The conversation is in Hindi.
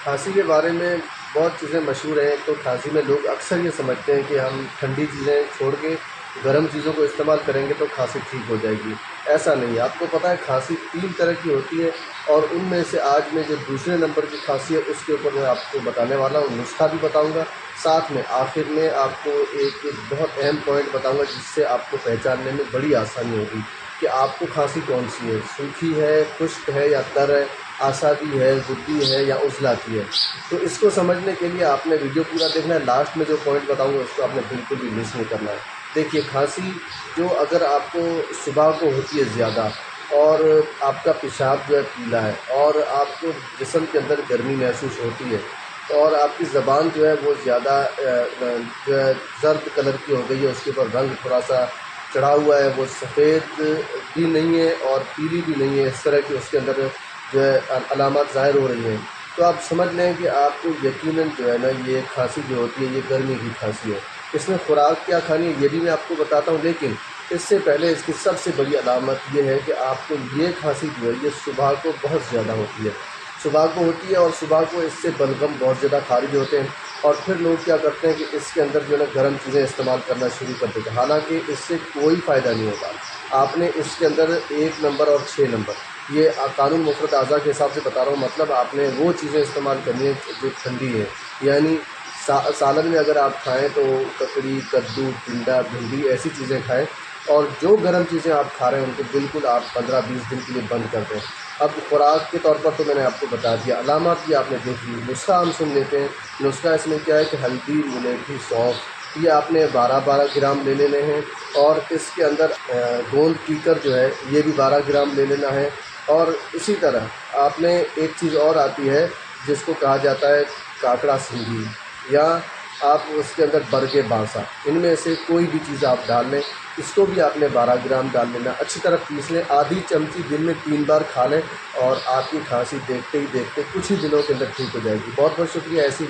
खांसी के बारे में बहुत चीज़ें मशहूर हैं। तो खांसी में लोग अक्सर ये समझते हैं कि हम ठंडी चीज़ें छोड़ के गर्म चीज़ों को इस्तेमाल करेंगे तो खांसी ठीक हो जाएगी। ऐसा नहीं है। आपको पता है खांसी 3 तरह की होती है और उनमें से आज मैं जो दूसरे नंबर की खांसी है उसके ऊपर मैं आपको बताने वाला हूँ, नुस्खा भी बताऊँगा। साथ में आखिर में आपको एक बहुत अहम पॉइंट बताऊँगा जिससे आपको पहचानने में बड़ी आसानी होगी कि आपको खांसी कौन-सी है, सूखी है, खुश्क है या तर है, आसादी है, गुद्दी है या उजलाती है। तो इसको समझने के लिए आपने वीडियो पूरा देखना है। लास्ट में जो पॉइंट बताऊँगा उसको आपने बिल्कुल भी मिस नहीं करना है। देखिए खांसी जो अगर आपको सुबह को होती है ज़्यादा और आपका पेशाब जो है पीला है और आपको जिस्म के अंदर गर्मी महसूस होती है और आपकी ज़बान जो है वो ज़्यादा जो है ज़र्द कलर की हो गई है, उसके ऊपर रंग थोड़ा-सा चढ़ा हुआ है, वो सफ़ेद भी नहीं है और पीली भी नहीं है, इस तरह की उसके अंदर जो है अलामत ज़ाहिर हो रही हैं। तो आप समझ लें कि आपको यकीनन जो है ना ये खांसी जो होती है ये गर्मी की खांसी है। इसमें खुराक क्या खानी है ये भी मैं आपको बताता हूँ, लेकिन इससे पहले इसकी सबसे बड़ी अलामत ये है कि आपको ये खांसी जो है ये सुबह को बहुत ज़्यादा होती है। सुबह को होती है और सुबह को इससे बलगम बहुत ज़्यादा खारिज होते हैं और फिर लोग क्या करते हैं कि इसके अंदर जो है ना गर्म चीज़ें इस्तेमाल करना शुरू कर देते हैं। हालाँकि इससे कोई फ़ायदा नहीं होता। आपने इसके अंदर 1 नंबर और 6 नंबर ये कानून मुफ़रत आज़ा के हिसाब से बता रहा हूँ, मतलब आपने वो चीज़ें इस्तेमाल करनी है जो ठंडी है। यानी सालन में अगर आप खाएँ तो ककड़ी, कद्दू, टिंडा, भिंडी ऐसी चीज़ें खाएँ और जो गर्म चीज़ें आप खा रहे हैं उनको बिल्कुल आप 15-20 दिन के लिए बंद कर दें। अब खुराक के तौर पर तो मैंने आपको बता दिया, अलामत भी आपने देख ली। नुस्खा हम सुन लेते हैं। नुस्खा इसमें क्या है कि हल्दी, मुलेठी, सौंफ ये आपने 12-12 ग्राम ले लेने हैं और इसके अंदर गोंद कीकर जो है ये भी 12 ग्राम ले लेना है। और इसी तरह आपने एक चीज़ और आती है जिसको कहा जाता है काकड़ा सिंगी या आप उसके अंदर बरगे बांसा, इनमें से कोई भी चीज़ आप डाल लें। इसको भी आपने 12 ग्राम डाल लेना, अच्छी तरह पीस लें। आधी चमची दिन में 3 बार खा लें और आपकी खांसी देखते ही देखते कुछ ही दिनों के अंदर ठीक हो जाएगी। बहुत बहुत शुक्रिया। ऐसी